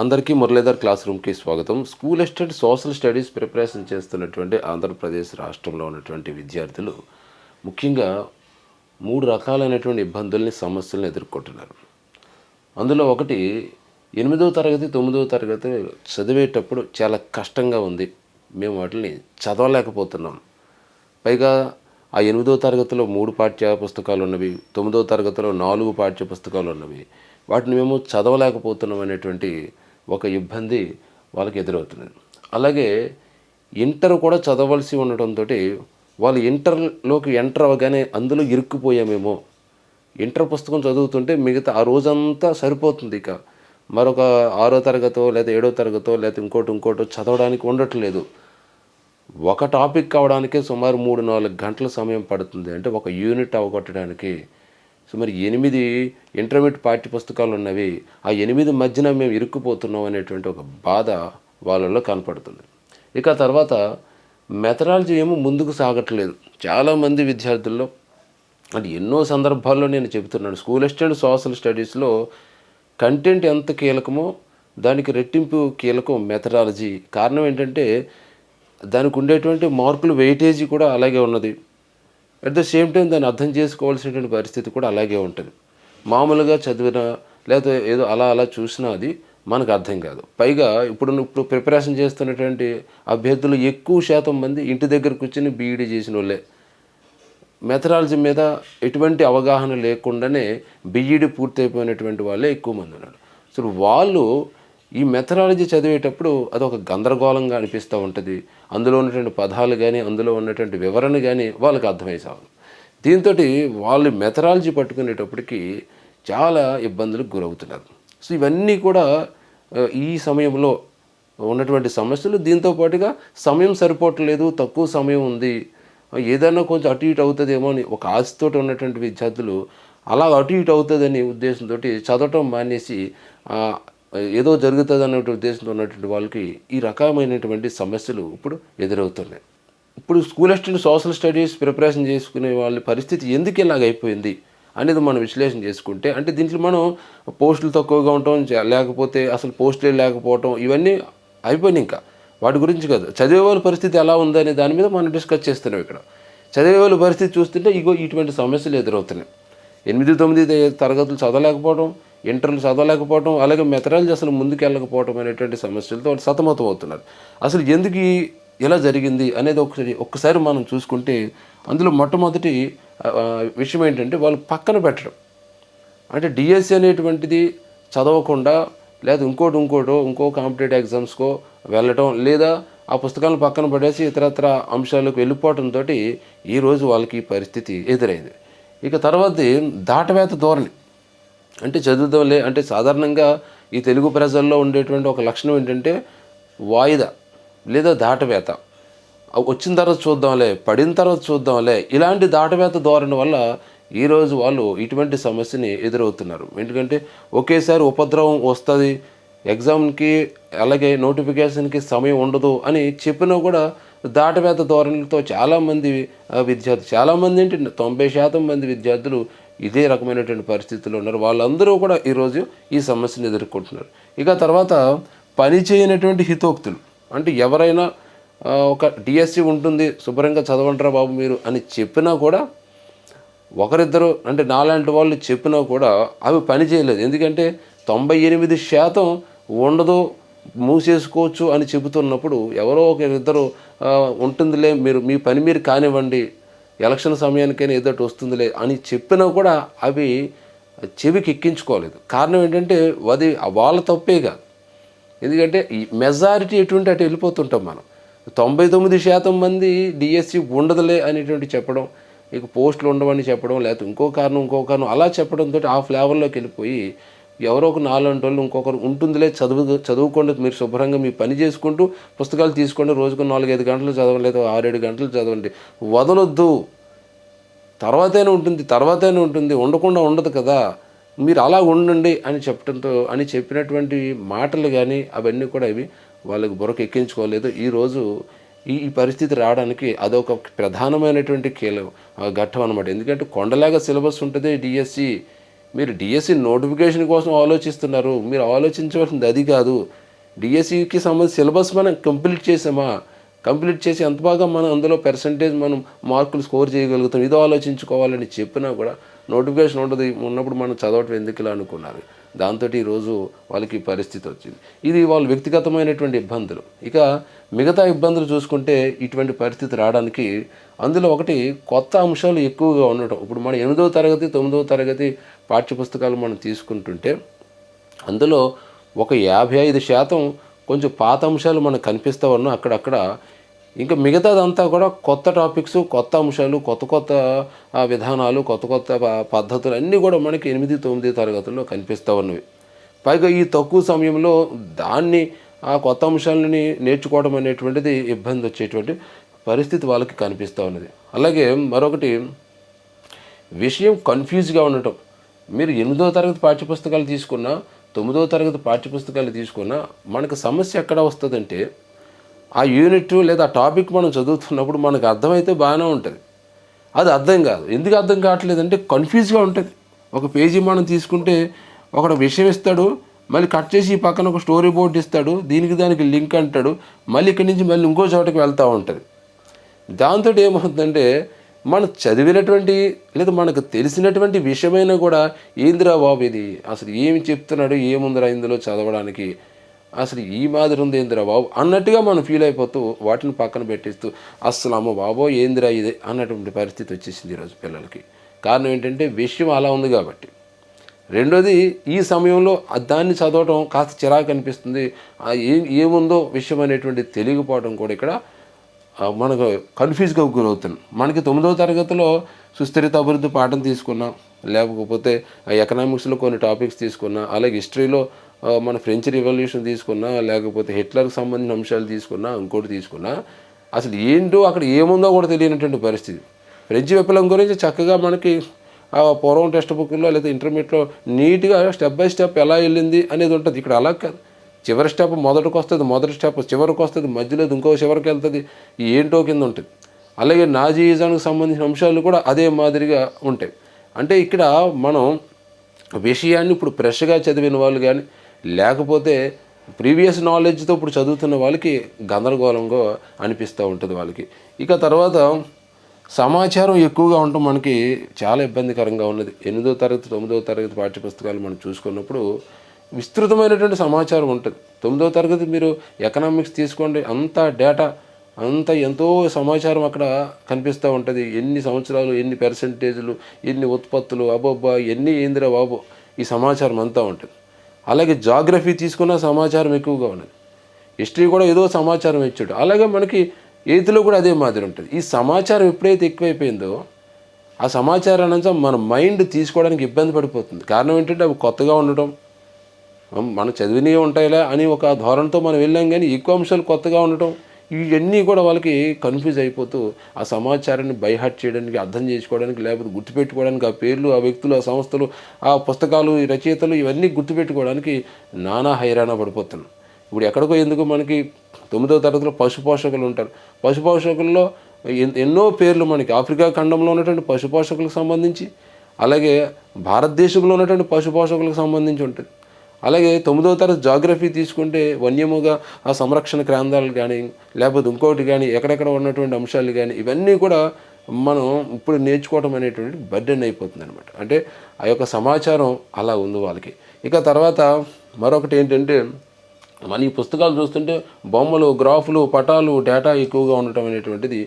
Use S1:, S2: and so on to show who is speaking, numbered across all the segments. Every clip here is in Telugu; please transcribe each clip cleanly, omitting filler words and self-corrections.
S1: అందరికీ మురళీధర్ క్లాస్ రూమ్కి స్వాగతం. School assistant social studies preparation చేస్తున్నటువంటి ఆంధ్రప్రదేశ్ రాష్ట్రంలో ఉన్నటువంటి విద్యార్థులు ముఖ్యంగా 3 రకాలైనటువంటి ఇబ్బందుల్ని, సమస్యలను ఎదుర్కొంటున్నారు. అందులో ఒకటి 8వ తరగతి, 9వ తరగతి చదివేటప్పుడు చాలా కష్టంగా ఉంది. మేము వాటిని చదవలేకపోతున్నాం. పైగా ఆ 8వ తరగతిలో 3 పాఠ్య పుస్తకాలు ఉన్నవి, 9వ తరగతిలో 4 పాఠ్య పుస్తకాలు ఉన్నవి. వాటిని మేము చదవలేకపోతున్నాం అనేటువంటి ఒక ఇబ్బంది వాళ్ళకి ఎదురవుతున్నది. అలాగే ఇంటర్ కూడా చదవలసి ఉండటంతో వాళ్ళు ఇంటర్లోకి ఎంటర్ అవ్వగానే అందులో ఇరుక్కుపోయామేమో. ఇంటర్ పుస్తకం చదువుతుంటే మిగతా ఆ రోజంతా సరిపోతుంది. ఇక మరొక 6వ తరగతో లేదా 7వ తరగతో లేదా ఇంకోటో చదవడానికి ఉండట్లేదు. ఒక టాపిక్ అవడానికే సుమారు 3-4 గంటల సమయం పడుతుంది. అంటే ఒక యూనిట్ అవగొట్టడానికి. సో మరి 8 ఇంటర్మీడియట్ పాఠ్య పుస్తకాలు ఉన్నవి. ఆ 8 మధ్యన మేము ఇరుక్కుపోతున్నాం అనేటువంటి ఒక బాధ వాళ్ళలో కనపడుతుంది. ఇక తర్వాత మెథడాలజీ ఏమో ముందుకు సాగట్లేదు. చాలామంది విద్యార్థుల్లో అంటే ఎన్నో సందర్భాల్లో నేను చెబుతున్నాను, స్కూల్ అసిస్టెంట్ సోషల్ స్టడీస్లో కంటెంట్ ఎంత కీలకమో దానికి రెట్టింపు కీలకం మెథడాలజీ. కారణం ఏంటంటే దానికి ఉండేటువంటి మార్కులు వెయిటేజీ కూడా అలాగే ఉన్నది. అట్ ద సేమ్ టైం దాన్ని అర్థం చేసుకోవాల్సినటువంటి పరిస్థితి కూడా అలాగే ఉంటుంది. మామూలుగా చదివినా లేదా ఏదో అలా చూసినా అది మనకు అర్థం కాదు. పైగా ఇప్పుడు ప్రిపరేషన్ చేస్తున్నటువంటి అభ్యర్థులు ఎక్కువ శాతం మంది ఇంటి దగ్గర కూర్చొని బీఈడీ చేసిన వాళ్ళే. మెథడాలజీ మీద ఎటువంటి అవగాహన లేకుండానే బీఈడీ పూర్తయిపోయినటువంటి వాళ్ళే ఎక్కువ మంది ఉన్నారు. సో వాళ్ళు ఈ మెథడాలజీ చదివేటప్పుడు అదొక గందరగోళంగా అనిపిస్తూ ఉంటుంది. అందులో ఉన్నటువంటి పదాలు కానీ, అందులో ఉన్నటువంటి వివరణ కానీ వాళ్ళకి అర్థమైసావు. దీంతో వాళ్ళు మెథడాలజీ పట్టుకునేటప్పటికి చాలా ఇబ్బందులకు గురవుతున్నారు. సో ఇవన్నీ కూడా ఈ సమయంలో ఉన్నటువంటి సమస్యలు. దీంతో పాటుగా సమయం సరిపోవట్లేదు, తక్కువ సమయం ఉంది, ఏదైనా కొంచెం అటు ఇటు అవుతుందేమో అని ఒక ఆశతో ఉన్నటువంటి విద్యార్థులు అలా అటు ఇటు అవుతుందని ఉద్దేశంతో చదవటం మానేసి ఏదో జరుగుతుంది అనే ఉద్దేశంతో ఉన్నటువంటి వాళ్ళకి ఈ రకమైనటువంటి సమస్యలు ఇప్పుడు ఎదురవుతున్నాయి. ఇప్పుడు school assistant social studies preparation చేసుకునే వాళ్ళ పరిస్థితి ఎందుకు ఇలాగైపోయింది అనేది మనం విశ్లేషణ చేసుకుంటే, అంటే దీంట్లో మనం పోస్టులు తక్కువగా ఉండటం, లేకపోతే అసలు పోస్టులే లేకపోవటం, ఇవన్నీ అయిపోయినాయి. ఇంకా వాటి గురించి కాదు, చదివే వాళ్ళ పరిస్థితి ఎలా ఉందనే దాని మీద మనం డిస్కస్ చేస్తున్నాం. ఇక్కడ చదివే వాళ్ళ పరిస్థితి చూస్తుంటే ఇటువంటి సమస్యలు ఎదురవుతున్నాయి. 8-9 తరగతులు చదవలేకపోవడం, ఇంటర్లు చదవలేకపోవడం, అలాగే మెథడాలజీ అసలు ముందుకు వెళ్ళకపోవడం అనేటువంటి సమస్యలతో వాళ్ళు సతమతం అవుతున్నారు. అసలు ఎందుకు ఇలా జరిగింది అనేది ఒక్కసారి మనం చూసుకుంటే, అందులో మొట్టమొదటి విషయం ఏంటంటే వాళ్ళు పక్కన పెట్టడం. అంటే డిఎస్సి అనేటువంటిది చదవకుండా లేదా ఇంకో కాంపిటేటివ్ ఎగ్జామ్స్కో వెళ్ళటం, లేదా ఆ పుస్తకాలను పక్కన పడేసి ఇతరత్ర అంశాలకు వెళ్ళిపోవడంతో ఈరోజు వాళ్ళకి ఈ పరిస్థితి ఎదురైంది. ఇక తర్వాత దాటవేత ధోరణి. అంటే చదువుదాంలే అంటే సాధారణంగా ఈ తెలుగు ప్రజల్లో ఉండేటువంటి ఒక లక్షణం ఏంటంటే వాయిదా లేదా దాటవేత. వచ్చిన తర్వాత చూద్దాంలే, పడిన తర్వాత చూద్దాంలే, ఇలాంటి దాటవేత ధోరణి వల్ల ఈరోజు వాళ్ళు ఇటువంటి సమస్యని ఎదురవుతున్నారు. ఎందుకంటే ఒకేసారి ఉపద్రవం వస్తుంది, ఎగ్జామ్కి అలాగే నోటిఫికేషన్కి సమయం ఉండదు అని చెప్పినా కూడా దాటవేత ధోరణితో చాలామంది విద్యార్థులు, చాలామంది అంటే 90% మంది విద్యార్థులు ఇదే రకమైనటువంటి పరిస్థితుల్లో ఉన్నారు. వాళ్ళందరూ కూడా ఈరోజు ఈ సమస్యను ఎదుర్కొంటున్నారు. ఇక తర్వాత పని చేయనటువంటి హితోక్తులు. అంటే ఎవరైనా ఒక డిఎస్సి ఉంటుంది, శుభ్రంగా చదవంటారా బాబు మీరు అని చెప్పినా కూడా, ఒకరిద్దరు అంటే నాలాంటి వాళ్ళు చెప్పినా కూడా అవి పని చేయలేదు. ఎందుకంటే 98% ఉండదు, మూసేసుకోవచ్చు అని చెబుతున్నప్పుడు ఎవరో ఒకరిద్దరు ఉంటుందిలే, మీరు మీ పని మీరు కానివ్వండి, ఎలక్షన్ సమయానికైనా ఏదోటి వస్తుందిలే అని చెప్పినా కూడా అవి చెవికి ఎక్కించుకోలేదు. కారణం ఏంటంటే అది వాళ్ళ తప్పేగా. ఎందుకంటే ఈ మెజారిటీ ఎటువంటి అటు వెళ్ళిపోతుంటాం మనం. 99% మంది డిఎస్సి ఉండదులే అనేటువంటి చెప్పడం, ఇక పోస్టులు ఉండవని చెప్పడం, లేకపోతే ఇంకో కారణం అలా చెప్పడంతో ఆ ఫ్లేవర్లోకి వెళ్ళిపోయి ఎవరో ఒక 4 వాళ్ళు ఇంకొకరు ఉంటుందిలే, చదువుకోండి, మీరు శుభ్రంగా మీ పని చేసుకుంటూ పుస్తకాలు తీసుకోండి, రోజుకు 4-5 గంటలు చదవండి, లేదా 6-7 గంటలు చదవండి, వదలొద్దు, తర్వాతైనా ఉంటుంది, ఉండకుండా ఉండదు కదా, మీరు అలా ఉండండి అని చెప్పినటువంటి మాటలు కానీ అవన్నీ కూడా ఇవి వాళ్ళకి బుర్రకు ఎక్కించుకోలేదు. ఈరోజు ఈ పరిస్థితి రావడానికి అదొక ప్రధానమైనటువంటి ఘట్టం అనమాట. ఎందుకంటే కొండలాగా సిలబస్ ఉంటుంది డిఎస్సి. మీరు డిఎస్సి నోటిఫికేషన్ కోసం ఆలోచిస్తున్నారు. మీరు ఆలోచించవలసింది అది కాదు. డిఎస్సికి సంబంధించి సిలబస్ మనం కంప్లీట్ చేసామా, కంప్లీట్ చేసి ఎంత బాగా మనం అందులో పర్సంటేజ్ మనం మార్కులు స్కోర్ చేయగలుగుతాం, ఇది ఆలోచించుకోవాలని చెప్పినా కూడా నోటిఫికేషన్ ఉన్నప్పుడు మనం చదవటం ఎందుకు ఇలా అనుకున్నారు. దాంతో ఈరోజు వాళ్ళకి పరిస్థితి వచ్చింది. ఇది వాళ్ళ వ్యక్తిగతమైనటువంటి ఇబ్బందులు. ఇక మిగతా ఇబ్బందులు చూసుకుంటే ఇటువంటి పరిస్థితి రావడానికి అందులో ఒకటి కొత్త అంశాలు ఎక్కువగా ఉండటం. ఇప్పుడు మన 8వ తరగతి 9వ తరగతి పాఠ్యపుస్తకాలు మనం తీసుకుంటుంటే అందులో ఒక 55% కొంచెం పాత అంశాలు మనకు కనిపిస్తూ ఉన్నా అక్కడక్కడ. ఇంకా మిగతాదంతా కూడా కొత్త టాపిక్స్, కొత్త అంశాలు, కొత్త కొత్త విధానాలు, కొత్త కొత్త పద్ధతులు అన్నీ కూడా మనకి 8, 9 తరగతుల్లో కనిపిస్తూ ఉన్నవి. పైగా ఈ తక్కువ సమయంలో దాన్ని ఆ కొత్త అంశాలని నేర్చుకోవడం అనేటువంటిది ఇబ్బంది వచ్చేటువంటి పరిస్థితి వాళ్ళకి కనిపిస్తూ ఉన్నది. అలాగే మరొకటి విషయం కన్ఫ్యూజ్గా ఉండటం. మీరు 8వ తరగతి పాఠ్యపుస్తకాలు తీసుకున్నా, 9వ తరగతి పాఠ్యపుస్తకాలు తీసుకున్నా మనకు సమస్య ఎక్కడ వస్తుందంటే ఆ యూనిట్ లేదా ఆ టాపిక్ మనం చదువుతున్నప్పుడు మనకు అర్థమైతే బాగానే ఉంటుంది, అది అర్థం కాదు. ఎందుకు అర్థం కావట్లేదంటే కన్ఫ్యూజ్గా ఉంటుంది. ఒక పేజీ మనం తీసుకుంటే ఒకడు విషయం ఇస్తాడు, మళ్ళీ కట్ చేసి ఈ పక్కన ఒక స్టోరీ బోర్డ్ ఇస్తాడు, దానికి లింక్ అంటాడు, మళ్ళీ ఇక్కడి నుంచి మళ్ళీ ఇంకో చోటకి వెళ్తూ ఉంటుంది. దాంతో ఏమవుతుందంటే మనం చదివినటువంటి లేదా మనకు తెలిసినటువంటి విషయమైనా కూడా ఏందిరా బాబు ఇది, అసలు ఏమి చెప్తున్నాడు, ఏముందిరా ఇందులో చదవడానికి, అసలు ఈ మాదిరి ఉంది ఏందిరా బాబు అన్నట్టుగా మనం ఫీల్ అయిపోతూ వాటిని పక్కన పెట్టేస్తూ అస్సలు అమ్మ బాబో ఏందిరా ఇదే అన్నటువంటి పరిస్థితి వచ్చేసింది ఈరోజు పిల్లలకి. కారణం ఏంటంటే విషయం అలా ఉంది కాబట్టి. రెండోది ఈ సమయంలో దాన్ని చదవటం కాస్త చిరాకు అనిపిస్తుంది. ఏముందో విషయం అనేటువంటి తెలియకపోవడం కూడా ఇక్కడ మనకు కన్ఫ్యూజ్గా గురవుతున్నాం. మనకి 9వ తరగతిలో సుస్థిరత అభివృద్ధి పాఠం తీసుకున్నాం, లేకపోతే ఎకనామిక్స్లో కొన్ని టాపిక్స్ తీసుకున్నా, అలాగే హిస్టరీలో మన ఫ్రెంచ్ రివల్యూషన్ తీసుకున్నా, లేకపోతే హిట్లర్కి సంబంధించిన అంశాలు తీసుకున్నా, ఇంకోటి తీసుకున్నా, అసలు ఏంటో అక్కడ ఏముందో కూడా తెలియనటువంటి పరిస్థితి. ఫ్రెంచ్ విప్లవం గురించి చక్కగా మనకి పూర్వం టెక్స్ట్ బుక్లో లేదా ఇంటర్మీడియట్లో నీట్గా స్టెప్ బై స్టెప్ ఎలా వెళ్ళింది అనేది ఉంటుంది. ఇక్కడ అలా కాదు. చివరి స్టెప్ మొదటికి వస్తుంది, మొదటి స్టెప్ చివరికి వస్తుంది, మధ్యలో ఇంకో చివరికి వెళ్తుంది, ఏంటో కింద ఉంటుంది. అలాగే నాజీయిజానికి సంబంధించిన అంశాలు కూడా అదే మాదిరిగా ఉంటాయి. అంటే ఇక్కడ మనం విషయాన్ని ఇప్పుడు ఫ్రెష్గా చదివిన వాళ్ళు కానీ, లేకపోతే ప్రీవియస్ నాలెడ్జ్తో ఇప్పుడు చదువుతున్న వాళ్ళకి గందరగోళంగా అనిపిస్తూ ఉంటుంది వాళ్ళకి. ఇక తర్వాత సమాచారం ఎక్కువగా ఉండటం మనకి చాలా ఇబ్బందికరంగా ఉన్నది. 8వ తరగతి 9వ తరగతి పాఠ్యపుస్తకాలు మనం చూసుకున్నప్పుడు విస్తృతమైనటువంటి సమాచారం ఉంటుంది. 9వ తరగతి మీరు ఎకనామిక్స్ తీసుకోండి, అంతా డేటా అంతా ఎంతో సమాచారం అక్కడ కనిపిస్తూ ఉంటుంది. ఎన్ని సంవత్సరాలు, ఎన్ని పర్సెంటేజ్లు, ఎన్ని ఉత్పత్తులు, అబ్బబ్బా ఎన్ని ఏందిరా బాబు ఈ సమాచారం అంతా ఉంటుంది. అలాగే జాగ్రఫీ తీసుకున్న సమాచారం ఎక్కువగా ఉన్నది. హిస్టరీ కూడా ఏదో సమాచారం ఇచ్చాడు. అలాగే మనకి 8థలో కూడా అదే మాదిరి ఉంటుంది. ఈ సమాచారం ఎప్పుడైతే ఎక్కువైపోయిందో ఆ సమాచారాన్ని మన మైండ్ తీసుకోవడానికి ఇబ్బంది పడిపోతుంది. కారణం ఏంటంటే అవి కొత్తగా ఉండటం, మనం చదివినవి ఉంటాయిలే అని ఒక ధోరణితో మనం వెళ్ళాం, కానీ ఎక్కువ అంశాలు కొత్తగా ఉండటం, ఇవన్నీ కూడా వాళ్ళకి కన్ఫ్యూజ్ అయిపోతూ ఆ సమాచారాన్ని బైహార్ట్ చేయడానికి, అర్థం చేసుకోవడానికి, లేకపోతే గుర్తుపెట్టుకోవడానికి, ఆ పేర్లు, ఆ వ్యక్తులు, ఆ సంస్థలు, ఆ పుస్తకాలు, ఈ రచయితలు ఇవన్నీ గుర్తుపెట్టుకోవడానికి నానా హైరాణ పడిపోతున్నాం. ఇప్పుడు ఎక్కడికో ఎందుకు మనకి 9వ తరగతిలో పశు పోషకులు ఉంటారు. పశు పోషకుల్లో ఎన్నో పేర్లు మనకి ఆఫ్రికా ఖండంలో ఉన్నటువంటి పశు పోషకులకు సంబంధించి, అలాగే భారతదేశంలో ఉన్నటువంటి పశు పోషకులకు సంబంధించి ఉంటుంది. అలాగే 9వ తరగతి జాగ్రఫీ తీసుకుంటే వన్యముగా ఆ సంరక్షణ కేంద్రాలు కానీ, లేకపోతే ఇంకోటి కానీ, ఎక్కడెక్కడ ఉన్నటువంటి అంశాలు కానీ, ఇవన్నీ కూడా మనం ఇప్పుడు నేర్చుకోవడం అనేటువంటి బర్డెన్ అయిపోతుంది అనమాట. అంటే ఆ యొక్క సమాచారం అలా ఉంది వాళ్ళకి. ఇక తర్వాత మరొకటి ఏంటంటే మన ఈ పుస్తకాలు చూస్తుంటే బొమ్మలు, గ్రాఫులు, పటాలు, డేటా ఎక్కువగా ఉండటం అనేటువంటిది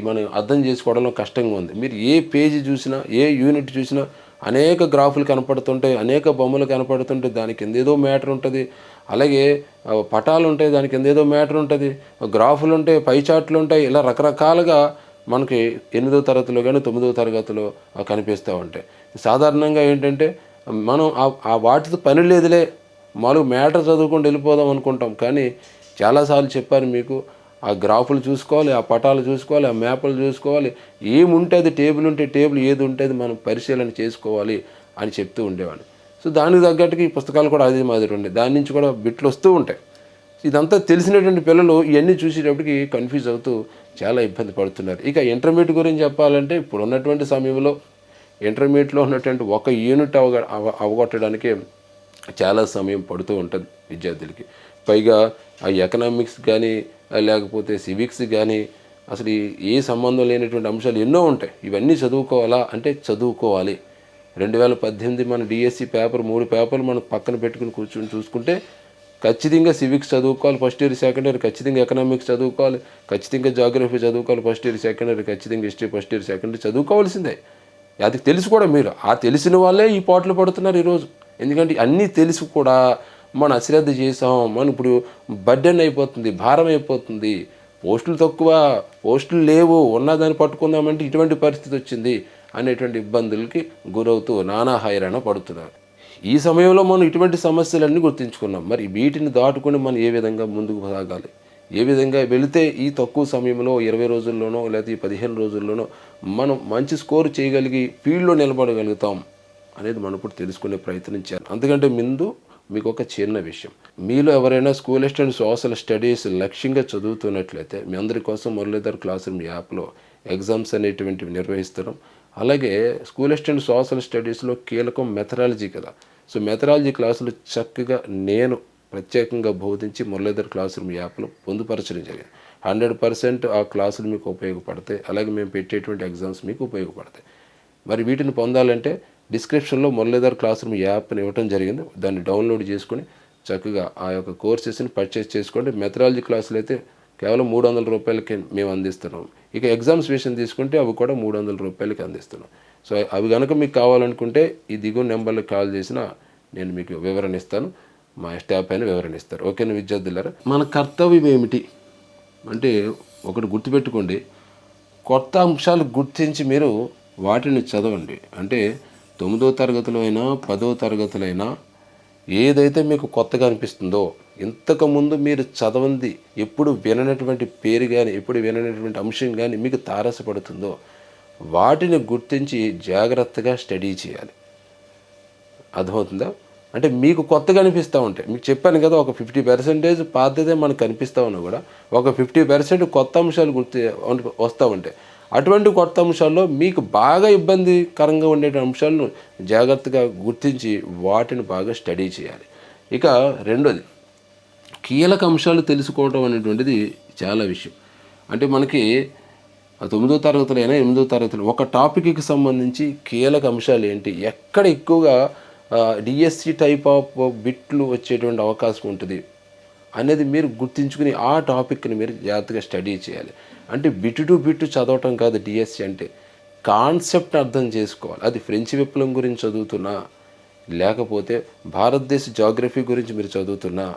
S1: మనం అర్థం చేసుకోవడంలో కష్టంగా ఉంది. మీరు ఏ పేజీ చూసినా, ఏ యూనిట్ చూసినా అనేక గ్రాఫులు కనపడుతుంటాయి, అనేక బొమ్మలు కనపడుతుంటాయి, దాని కింద ఏదో మ్యాటర్ ఉంటుంది. అలాగే పటాలు ఉంటాయి, దాని కింద ఏదో మ్యాటర్ ఉంటుంది, గ్రాఫులు ఉంటాయి, పై చార్ట్లు ఉంటాయి, ఇలా రకరకాలుగా మనకి 8వ తరగతిలో కానీ 9వ తరగతిలో కనిపిస్తూ ఉంటాయి. సాధారణంగా ఏంటంటే మనం ఆ వాటితో పని లేదులే, మామూలుగా మ్యాటర్ చదువుకుంటూ వెళ్ళిపోదాం అనుకుంటాం. కానీ చాలాసార్లు చెప్పాను మీకు, ఆ గ్రాఫులు చూసుకోవాలి, ఆ పటాలు చూసుకోవాలి, ఆ మ్యాప్లు చూసుకోవాలి, ఏముంటే అది, టేబుల్ ఉంటే టేబుల్, ఏది ఉంటే అది మనం పరిశీలన చేసుకోవాలి అని చెప్తూ ఉండేవాడు. సో దానికి తగ్గట్టుగా ఈ పుస్తకాలు కూడా అదే మాదిరి ఉండే, దాని నుంచి కూడా బిట్లు వస్తూ ఉంటాయి. ఇదంతా తెలిసినటువంటి పిల్లలు ఇవన్నీ చూసేటప్పటికి కన్ఫ్యూజ్ అవుతూ చాలా ఇబ్బంది పడుతున్నారు. ఇక ఇంటర్మీడియట్ గురించి చెప్పాలంటే ఇప్పుడు ఉన్నటువంటి సమయంలో ఇంటర్మీడియట్లో ఉన్నటువంటి ఒక యూనిట్ అవగొట్టడానికే చాలా సమయం పడుతూ ఉంటుంది విద్యార్థులకి. పైగా ఆ ఎకనామిక్స్ కానీ లేకపోతే సివిక్స్ కానీ అసలు ఏ సంబంధం లేనటువంటి అంశాలు ఎన్నో ఉంటాయి. ఇవన్నీ చదువుకోవాలా అంటే చదువుకోవాలి. 2018 మన డిఎస్సి పేపర్ 3 పేపర్లు మనం పక్కన పెట్టుకుని కూర్చొని చూసుకుంటే ఖచ్చితంగా సివిక్స్ చదువుకోవాలి ఫస్ట్ ఇయర్ సెకండ్ ఇయర్, ఖచ్చితంగా ఎకనామిక్స్ చదువుకోవాలి, ఖచ్చితంగా జాగ్రఫీ చదువుకోవాలి ఫస్ట్ ఇయర్ సెకండ్ ఇయర్, ఖచ్చితంగా history first year second year చదువుకోవాల్సిందే. అది తెలిసి కూడా మీరు ఆ తెలిసిన వాళ్ళే ఈ పాటలు పడుతున్నారు ఈరోజు. ఎందుకంటే అన్నీ తెలిసి కూడా మనం అశ్రద్ధ చేసాం, మనం ఇప్పుడు బర్డెన్ అయిపోతుంది, భారం అయిపోతుంది, పోస్టులు తక్కువ, పోస్టులు లేవు, ఉన్నదాన్ని పట్టుకుందామంటే ఇటువంటి పరిస్థితి వచ్చింది అనేటువంటి ఇబ్బందులకి గురవుతూ నానా హైరాణ పడుతున్నారు. ఈ సమయంలో మనం ఇటువంటి సమస్యలన్నీ గుర్తించుకున్నాం. మరి వీటిని దాటుకొని మనం ఏ విధంగా ముందుకు సాగాలి, ఏ విధంగా వెళితే ఈ తక్కువ సమయంలో 20 రోజుల్లోనో లేదా ఈ 15 రోజుల్లోనో మనం మంచి స్కోర్ చేయగలిగి ఫీల్డ్లో నిలబడగలుగుతాం అనేది మనం ఇప్పుడు తెలుసుకునే ప్రయత్నం చేయాలి. అందుకంటే ముందు మీకు ఒక చిన్న విషయం, మీలో ఎవరైనా స్కూల్ అండ్ సోషల్ స్టడీస్ లక్ష్యంగా చదువుతున్నట్లయితే మీ అందరి కోసం మురళీధర్ క్లాస్ రూమ్ యాప్లో ఎగ్జామ్స్ అనేటువంటివి నిర్వహిస్తున్నాం. అలాగే స్కూల్ అండ్ సోషల్ స్టడీస్లో కీలకం మెథడాలజీ కదా. సో మెథడాలజీ క్లాసులు చక్కగా నేను ప్రత్యేకంగా బోధించి మురళీధర్ క్లాస్ రూమ్ యాప్లో పొందుపరచడం జరిగింది. 100% ఆ క్లాసులు మీకు ఉపయోగపడతాయి. అలాగే మేము పెట్టేటువంటి ఎగ్జామ్స్ మీకు ఉపయోగపడతాయి. మరి వీటిని పొందాలంటే డిస్క్రిప్షన్లో మురళీధర్ క్లాస్ రూమ్ యాప్ని ఇవ్వడం జరిగింది. దాన్ని డౌన్లోడ్ చేసుకుని చక్కగా ఆ యొక్క కోర్సెస్ని పర్చేస్ చేసుకోండి. మెథడాలజీ క్లాసులు అయితే కేవలం 300 రూపాయలకి మేము అందిస్తున్నాం. ఇక ఎగ్జామ్స్ విషయం తీసుకుంటే అవి కూడా 300 రూపాయలకి అందిస్తున్నాం. సో అవి కనుక మీకు కావాలనుకుంటే ఈ దిగువ నెంబర్లకు కాల్ చేసినా నేను మీకు వివరణ ఇస్తాను, మా స్టాఫ్ అయినా వివరణ ఇస్తారు. ఓకేనా విద్యార్థులారా? మన కర్తవ్యం ఏమిటి అంటే ఒకటి గుర్తుపెట్టుకోండి, కొత్త అంశాలు గుర్తించి మీరు వాటిని చదవండి. అంటే 9వ తరగతిలో అయినా 10వ తరగతిలో అయినా ఏదైతే మీకు కొత్తగా అనిపిస్తుందో, ఇంతకుముందు మీరు చదవంది ఎప్పుడు విననటువంటి పేరు కానీ ఎప్పుడు విననటువంటి అంశం కానీ మీకు తారసపడుతుందో వాటిని గుర్తించి జాగ్రత్తగా స్టడీ చేయాలి. అర్థమవుతుందా? అంటే మీకు కొత్తగా అనిపిస్తూ ఉంటాయి. మీకు చెప్పాను కదా, ఒక 50% పాతదే మనకు కనిపిస్తూ ఉన్నా కూడా ఒక 50% కొత్త అంశాలు వస్తూ ఉంటాయి. అటువంటి కొత్త అంశాల్లో మీకు బాగా ఇబ్బందికరంగా ఉండే అంశాలను జాగ్రత్తగా గుర్తించి వాటిని బాగా స్టడీ చేయాలి. ఇక రెండోది, కీలక అంశాలు తెలుసుకోవడం అనేటువంటిది చాలా విషయం. అంటే మనకి 9వ తరగతిలో అయినా 8వ తరగతిలో ఒక టాపిక్కి సంబంధించి కీలక అంశాలు ఏంటి, ఎక్కడ ఎక్కువగా డిఎస్సి టైప్ ఆఫ్ బిట్లు వచ్చేటువంటి అవకాశం ఉంటుంది అనేది మీరు గుర్తించుకుని ఆ టాపిక్ని మీరు జాగ్రత్తగా స్టడీ చేయాలి. అంటే బిట్ టు బిట్ చదవటం కాదు డిఎస్సి అంటే, కాన్సెప్ట్ అర్థం చేసుకోవాలి. అది ఫ్రెంచ్ విప్లవం గురించి చదువుతున్నా, లేకపోతే భారతదేశ జాగ్రఫీ గురించి మీరు చదువుతున్నా,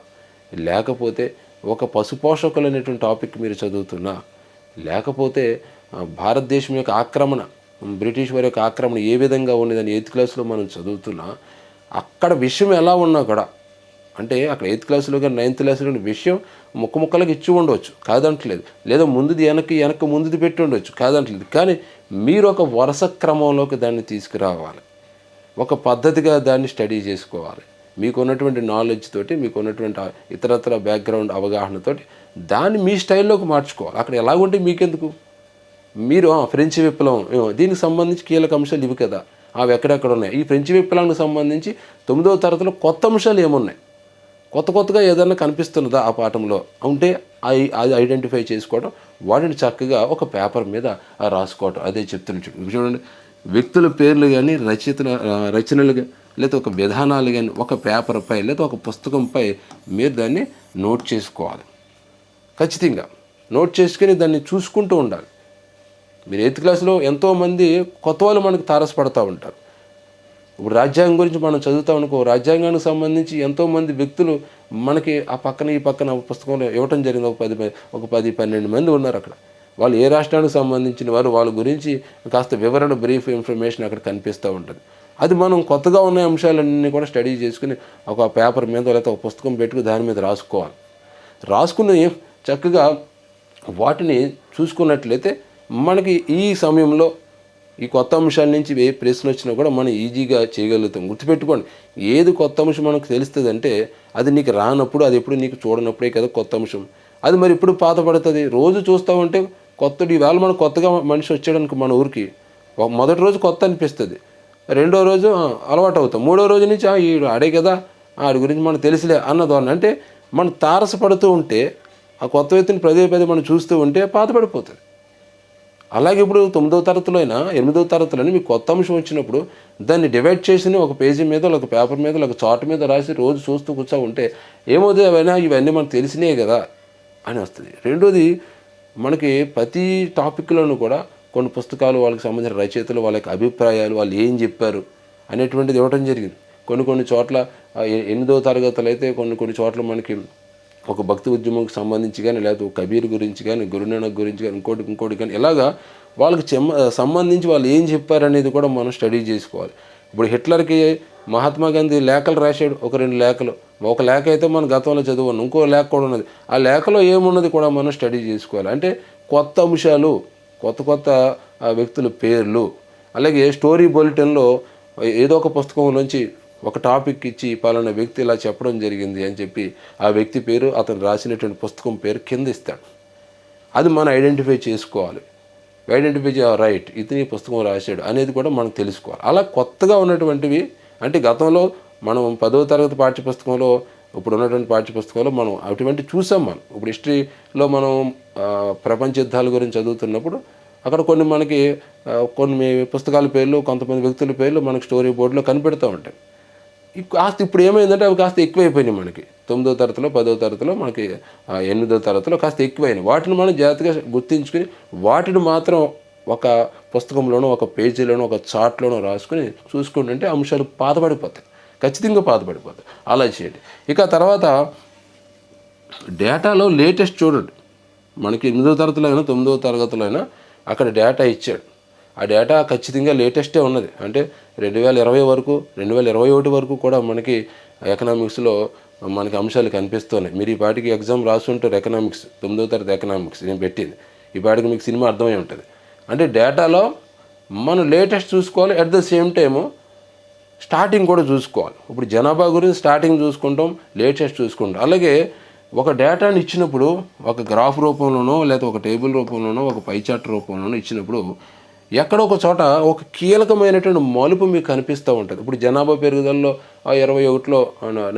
S1: లేకపోతే ఒక పశుపోషకులు అనేటువంటి టాపిక్ మీరు చదువుతున్నా, లేకపోతే భారతదేశం యొక్క ఆక్రమణ, బ్రిటిష్ వారి యొక్క ఆక్రమణ ఏ విధంగా ఉండేదని 8th క్లాస్లో మనం చదువుతున్నా, అక్కడ విషయం ఎలా ఉన్నా కూడా, అంటే అక్కడ 8th క్లాస్లో కానీ 9th క్లాస్లో విషయం ముక్కలకు ఇచ్చి ఉండవచ్చు, కాదంటలేదు. లేదా ముందుది వెనక్కి ముందుది పెట్టి ఉండవచ్చు, కాదంటలేదు. కానీ మీరు ఒక వరుస క్రమంలోకి దాన్ని తీసుకురావాలి, ఒక పద్ధతిగా దాన్ని స్టడీ చేసుకోవాలి. మీకున్నటువంటి నాలెడ్జ్ తోటి, మీకున్నటువంటి ఇతరత్ర బ్యాక్గ్రౌండ్ అవగాహనతోటి దాన్ని మీ స్టైల్లోకి మార్చుకోవాలి. అక్కడ ఎలాగుంటే మీకెందుకు, మీరు ఫ్రెంచ్ విప్లవం దీనికి సంబంధించి కీలక అంశాలు ఇవి కదా, అవి ఎక్కడెక్కడ ఉన్నాయి. ఈ ఫ్రెంచ్ విప్లవానికి సంబంధించి 9వ తరగతిలో కొత్త అంశాలు ఏమున్నాయి, కొత్తగా ఏదైనా కనిపిస్తున్నదా ఆ పాఠంలో ఉంటే అది ఐడెంటిఫై చేసుకోవడం, వాటిని చక్కగా ఒక పేపర్ మీద రాసుకోవటం. అదే చెప్తున్నాను. చూడండి, వ్యక్తుల పేర్లు కానీ రచనలు లేదా ఒక విధానాలు కానీ ఒక పేపర్పై లేదా ఒక పుస్తకంపై మీరు దాన్ని నోట్ చేసుకోవాలి. ఖచ్చితంగా నోట్ చేసుకుని దాన్ని చూసుకుంటూ ఉండాలి. మీరు 8th క్లాస్లో ఎంతోమంది కొత్త వాళ్ళు మనకు తారసపడుతూ ఉంటారు. ఇప్పుడు రాజ్యాంగం గురించి మనం చదువుతాం అనుకో, రాజ్యాంగానికి సంబంధించి ఎంతోమంది వ్యక్తులు మనకి ఆ పక్కన ఈ పక్కన పుస్తకంలో ఇవ్వటం జరిగింది. ఒక 10-12 మంది ఉన్నారు అక్కడ. వాళ్ళు ఏ రాష్ట్రానికి సంబంధించిన వారు, వాళ్ళ గురించి కాస్త వివరణ, బ్రీఫ్ ఇన్ఫర్మేషన్ అక్కడ కనిపిస్తూ ఉంటుంది. అది మనం కొత్తగా ఉన్న అంశాలన్నీ కూడా స్టడీ చేసుకుని ఒక పేపర్ మీద లేకపోతే ఒక పుస్తకం పెట్టుకుని దాని మీద రాసుకుని చక్కగా వాటిని చూసుకున్నట్లయితే మనకి ఈ సమయంలో ఈ కొత్త అంశాల నుంచి ఏ ప్రశ్న వచ్చినా కూడా మనం ఈజీగా చేయగలుగుతాం. గుర్తుపెట్టుకోండి, ఏది కొత్త అంశం మనకు తెలుస్తుంది అంటే అది నీకు రానప్పుడు, అది ఎప్పుడు నీకు చూడనప్పుడే కదా కొత్త అంశం. అది మరి ఇప్పుడు పాత పడుతుంది. రోజు చూస్తూ ఉంటే ఈవేళ మనకు కొత్తగా మనిషి వచ్చాడనుకో మన ఊరికి, మొదటి రోజు కొత్త అనిపిస్తుంది, రెండో రోజు అలవాటు అవుతాం, మూడో రోజు నుంచి ఈడు ఆడే కదా, ఆడి గురించి మనకు తెలిసిలే అన్న ధోరణి. అంటే మనం తారసపడుతూ ఉంటే ఆ కొత్త వ్యక్తిని పదే పదే మనం చూస్తూ ఉంటే పాతపడిపోతుంది. అలాగే ఇప్పుడు 9వ తరగతిలో అయినా 8వ తరగతిలో మీకు కొత్త అంశం వచ్చినప్పుడు దాన్ని డివైడ్ చేసి ఒక పేజీ మీద ఒక పేపర్ మీద ఒక చార్ట్ మీద రాసి రోజు చూస్తూ కూర్చో ఉంటే ఏమవుతుంది, ఇవన్నీ మనకు తెలిసినాయి కదా అని వస్తుంది. రెండోది, మనకి ప్రతి టాపిక్లోనూ కూడా కొన్ని పుస్తకాలు, వాళ్ళకి సంబంధించిన రచయితలు, వాళ్ళ యొక్క అభిప్రాయాలు, వాళ్ళు ఏం చెప్పారు అనేటువంటిది ఇవ్వడం జరిగింది. కొన్ని చోట్ల 8వ తరగతులు అయితే కొన్ని చోట్ల మనకి ఒక భక్తి ఉద్యమంకి సంబంధించి కానీ, లేకపోతే కబీర్ గురించి కానీ, గురునానక్ గురించి కానీ, ఇంకోటి కానీ, ఇలాగా వాళ్ళకి సంబంధించి వాళ్ళు ఏం చెప్పారనేది కూడా మనం స్టడీ చేసుకోవాలి. ఇప్పుడు హిట్లర్కి మహాత్మా గాంధీ లేఖలు రాశాడు, ఒక 2 లేఖలు. ఒక లేఖ అయితే మనం గతంలో చదువుకున్నాం, ఇంకో లేఖ కూడా ఉన్నది. ఆ లేఖలో ఏమున్నది కూడా మనం స్టడీ చేసుకోవాలి. అంటే కొత్త అంశాలు, కొత్త వ్యక్తుల పేర్లు, అలాగే స్టోరీ బులెటిన్లో ఏదో ఒక పుస్తకంలోంచి ఒక టాపిక్ ఇచ్చి పలానా వ్యక్తి ఇలా చెప్పడం జరిగింది అని చెప్పి ఆ వ్యక్తి పేరు, అతను రాసినటువంటి పుస్తకం పేరు కింద ఇస్తాడు. అది మనం ఐడెంటిఫై చేసుకోవాలి. రైట్, ఇతని పుస్తకం రాశాడు అనేది కూడా మనం తెలుసుకోవాలి. అలా కొత్తగా ఉన్నటువంటివి, అంటే గతంలో మనం 10వ తరగతి పాఠ్యపుస్తకంలో, ఇప్పుడు ఉన్నటువంటి పాఠ్యపుస్తకంలో మనం అటువంటి చూసాం. మనం ఇప్పుడు హిస్టరీలో మనం ప్రపంచ యుద్ధాల గురించి చదువుతున్నప్పుడు అక్కడ మనకి కొన్ని పుస్తకాల పేర్లు, కొంతమంది వ్యక్తుల పేర్లు మనకి స్టోరీ బోర్డులో కనిపెడుతూ ఉంటాయి. కాస్త ఇప్పుడు ఏమైందంటే అవి కాస్త ఎక్కువైపోయినాయి. మనకి 9వ తరగతిలో, 10వ తరగతిలో, మనకి 8వ తరగతిలో కాస్త ఎక్కువైనాయి. వాటిని మనం జాగ్రత్తగా గుర్తించుకుని వాటిని మాత్రం ఒక పుస్తకంలోనో, ఒక పేజీలోనో, ఒక చార్ట్లోనో రాసుకుని చూసుకుంటుంటే అంశాలు పాతపడిపోతాయి, ఖచ్చితంగా పాతపడిపోతాయి. అలా చేయండి. ఇక తర్వాత డేటాలో లేటెస్ట్ చూడండి. మనకి 8వ తరగతిలో అయినా 9వ తరగతిలో అయినా అక్కడ డేటా ఇచ్చాడు. ఆ డేటా ఖచ్చితంగా లేటెస్టే ఉన్నది. అంటే 2020 వరకు, 2021 వరకు కూడా మనకి ఎకనామిక్స్లో మనకి అంశాలు కనిపిస్తున్నాయి. మీరు ఈ పాటికి ఎగ్జామ్ రాసుంటారు, ఎకనామిక్స్ 9వ తరగతి ఎకనామిక్స్ నేను పెట్టింది. ఈ పాటికి మీకు సినిమా అర్థమై ఉంటుంది. అంటే డేటాలో మనం లేటెస్ట్ చూసుకోవాలి, at the same time starting కూడా చూసుకోవాలి. ఇప్పుడు జనాభా గురించి స్టార్టింగ్ చూసుకుంటాం, లేటెస్ట్ చూసుకుంటాం. అలాగే ఒక డేటాని ఇచ్చినప్పుడు ఒక గ్రాఫ్ రూపంలోనో, లేదా ఒక టేబుల్ రూపంలోనో, ఒక పై చార్ట్ రూపంలోనో ఇచ్చినప్పుడు ఎక్కడో ఒక చోట ఒక కీలకమైనటువంటి మలుపు మీకు కనిపిస్తూ ఉంటుంది. ఇప్పుడు జనాభా పెరుగుదలలో 21లో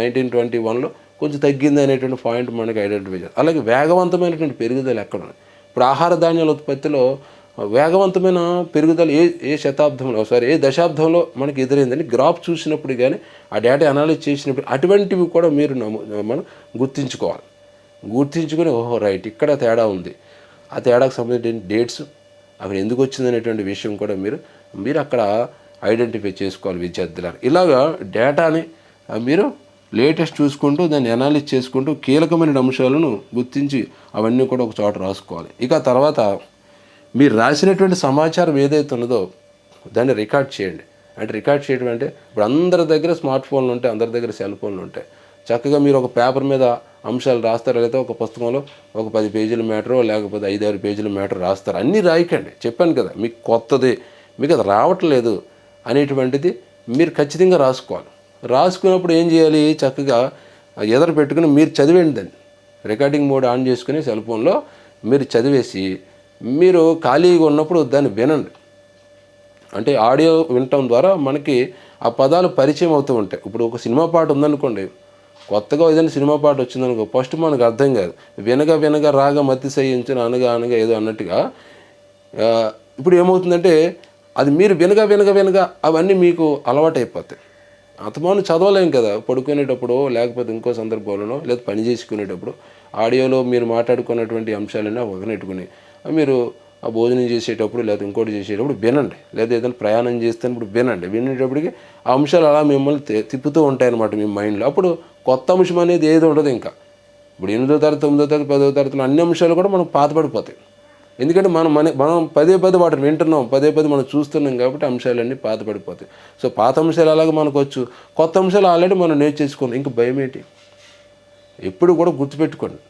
S1: 1921లో కొంచెం తగ్గింది అనేటువంటి పాయింట్ మనకి ఐడెంటిఫై చేయాలి. అలాగే వేగవంతమైనటువంటి పెరుగుదల ఎక్కడ ఉంది. ఇప్పుడు ఆహార ధాన్యాల ఉత్పత్తిలో వేగవంతమైన పెరుగుదల ఏ దశాబ్దంలో మనకి ఎదురైందని గ్రాఫ్ చూసినప్పుడు కానీ, ఆ డేటా అనాలిజ్ చేసినప్పుడు అటువంటివి కూడా మీరు మనం గుర్తించుకొని రైట్, ఇక్కడ తేడా ఉంది. ఆ తేడాకు సంబంధించిన డేట్స్, అక్కడ ఎందుకు వచ్చింది అనేటువంటి విషయం కూడా మీరు అక్కడ ఐడెంటిఫై చేసుకోవాలి విద్యార్థులారు. ఇలాగా డేటాని మీరు లేటెస్ట్ చూసుకుంటూ దాన్ని అనాలిజ్ చేసుకుంటూ కీలకమైన అంశాలను గుర్తించి అవన్నీ కూడా ఒక చోట రాసుకోవాలి. ఇక తర్వాత మీరు రాసినటువంటి సమాచారం ఏదైతే ఉన్నదో దాన్ని రికార్డ్ చేయండి. అంటే రికార్డ్ చేయడం అంటే ఇప్పుడు అందరి దగ్గర స్మార్ట్ ఫోన్లు ఉంటాయి, అందరి దగ్గర సెల్ ఫోన్లు ఉంటాయి. చక్కగా మీరు ఒక పేపర్ మీద అంశాలు రాస్తారు, లేదా ఒక పుస్తకంలో ఒక 10 పేజీల మ్యాటరో లేకపోతే 5-6 పేజీల మ్యాటర్ రాస్తారు. అన్నీ రాయకండి. చెప్పాను కదా, మీకు కొత్తది, మీకు అది రావట్లేదు అనేటువంటిది మీరు ఖచ్చితంగా రాసుకోవాలి. రాసుకున్నప్పుడు ఏం చేయాలి, చక్కగా ఎదురు పెట్టుకుని మీరు చదివేయండి. దాన్ని రికార్డింగ్ మోడ్ ఆన్ చేసుకుని సెల్ ఫోన్లో మీరు చదివేసి మీరు ఖాళీగా ఉన్నప్పుడు దాన్ని వినండి. అంటే ఆడియో వినటం ద్వారా మనకి ఆ పదాలు పరిచయం అవుతూ ఉంటాయి. ఇప్పుడు ఒక సినిమా పాట ఉందనుకోండి, కొత్తగా ఏదైనా సినిమా పాట వచ్చిందనుకో, ఫస్ట్ మనకు అర్థం కాదు. వినగా రాగా మతి సయించిన అనగా ఏదో అన్నట్టుగా ఇప్పుడు ఏమవుతుందంటే అది మీరు వినగా అవన్నీ మీకు అలవాటైపోతాయి. అంతమాను చదవలేం కదా, పడుకునేటప్పుడు లేకపోతే ఇంకో సందర్భంలోనో, లేదా పని చేసుకునేటప్పుడు ఆడియోలో మీరు మాట్లాడుకున్నటువంటి అంశాలన్నీ ఒకనెట్టుకుని మీరు ఆ భోజనం చేసేటప్పుడు లేదా ఇంకోటి చేసేటప్పుడు వినండి, లేదా ఏదైనా ప్రయాణం చేస్తున్నప్పుడు వినండి. వినేటప్పటికి ఆ అంశాలు అలా మిమ్మల్ని తిప్పుతూ ఉంటాయన్నమాట మీ మైండ్లో. అప్పుడు కొత్త అంశం అనేది ఏది ఉండదు. ఇంకా ఇప్పుడు 8వ తరగతి, 9వ తరగతి, 10వ తరగతిలో అన్ని అంశాలు కూడా మనకు పాతపడిపోతాయి. ఎందుకంటే మనం పదే వాటిని వింటున్నాం, పదే మనం చూస్తున్నాం కాబట్టి అంశాలన్నీ పాతపడిపోతాయి. సో పాత అంశాలు అలాగే మనకు వచ్చు, కొత్త అంశాలు ఆల్రెడీ మనం నేర్చేసుకున్నాం. ఇంక భయం ఏంటి? ఎప్పుడు కూడా గుర్తుపెట్టుకోండి,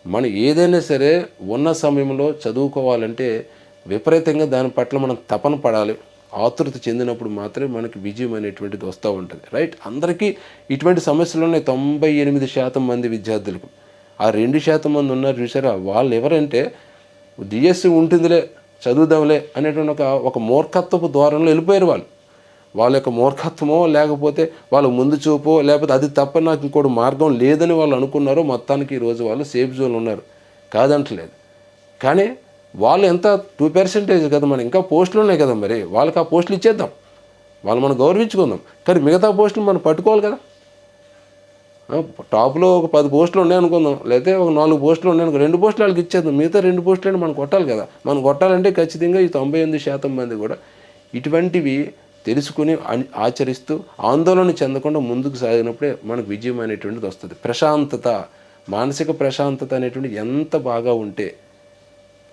S1: మనం ఏదైనా సరే ఉన్న సమయంలో చదువుకోవాలంటే విపరీతంగా దాని పట్ల మనం తపన పడాలి. ఆతృత చెందినప్పుడు మాత్రమే మనకి విజయం అనేటువంటిది వస్తూ ఉంటుంది. రైట్, అందరికీ ఇటువంటి సమస్యలు ఉన్నాయి 98% మంది విద్యార్థులకు. ఆ 2% మంది ఉన్నారు చూసారా, వాళ్ళు ఎవరంటే డిఎస్సి ఉంటుందిలే చదువుదాంలే అనేటువంటి ఒక మూర్ఖత్వపు ద్వారంలో వెళ్ళిపోయారు వాళ్ళు. వాళ్ళ యొక్క మూర్ఖత్వమో లేకపోతే వాళ్ళ ముందు చూపో లేకపోతే అది తప్ప నాకు ఇంకోటి మార్గం లేదని వాళ్ళు అనుకున్నారో మొత్తానికి ఈరోజు వాళ్ళు సేఫ్ జోన్ ఉన్నారు, కాదంటలేదు. కానీ వాళ్ళు ఎంత 2% కదా, మనం ఇంకా పోస్టులు ఉన్నాయి కదా, మరి వాళ్ళకి ఆ పోస్టులు ఇచ్చేద్దాం, వాళ్ళు మనం గౌరవించుకుందాం. కానీ మిగతా పోస్టులు మనం పట్టుకోవాలి కదా. టాప్లో ఒక 10 పోస్టులు ఉన్నాయనుకుందాం, లేకపోతే ఒక 4 పోస్టులు ఉన్నాయనుకో, 2 పోస్టులు వాళ్ళకి ఇచ్చేద్దాం, మిగతా 2 పోస్టులు మనం కొట్టాలి కదా. మనం కొట్టాలంటే ఖచ్చితంగా ఈ 98% మంది కూడా ఇటువంటివి తెలుసుకుని ఆచరిస్తూ ఆందోళన చెందకుండా ముందుకు సాగినప్పుడే మనకు విజయం అనేటువంటిది వస్తుంది. ప్రశాంతత, మానసిక ప్రశాంతత అనేటువంటిది ఎంత బాగా ఉంటే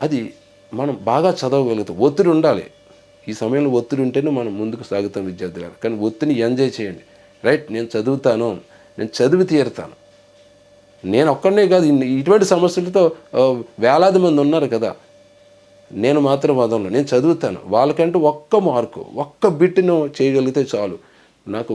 S1: అది మనం బాగా చదవగలుగుతాం. ఒత్తిడి ఉండాలి, ఈ సమయంలో ఒత్తిడి ఉంటేనే మనం ముందుకు సాగుతాం విద్యార్థులు. కానీ ఒత్తిడిని ఎంజాయ్ చేయండి. రైట్, నేను చదువుతాను, నేను చదివి తీరుతాను. నేను ఒక్కడనే కాదు, ఇటువంటి సమస్యలతో వేలాది మంది ఉన్నారు కదా. నేను మాత్రం వదలను, నేను చదువుతాను. వాళ్ళకంటే ఒక్క మార్కు, ఒక్క బిట్ను చేయగలిగితే చాలు, నాకు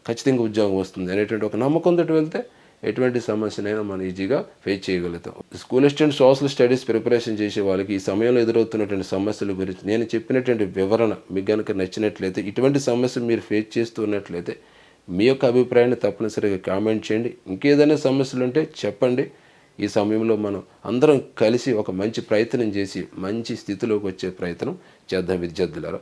S1: ఖచ్చితంగా ఉద్యోగం వస్తుంది అనేటువంటి ఒక నమ్మకంతో వెళ్తే ఎటువంటి సమస్యనైనా మనం ఈజీగా ఫేస్ చేయగలుగుతాం. School assistant social studies preparation చేసే వాళ్ళకి ఈ సమయంలో ఎదురవుతున్నటువంటి సమస్యల గురించి నేను చెప్పినటువంటి వివరణ మీకు కనుక నచ్చినట్లయితే, ఇటువంటి సమస్య మీరు ఫేస్ చేస్తూ ఉన్నట్లయితే మీ యొక్క అభిప్రాయాన్ని తప్పనిసరిగా కామెంట్ చేయండి. ఇంకేదైనా సమస్యలు ఉంటే చెప్పండి. ఈ సమయంలో మనం అందరం కలిసి ఒక మంచి ప్రయత్నం చేసి మంచి స్థితిలోకి వచ్చే ప్రయత్నం చేద్దాం విద్యార్థులారా.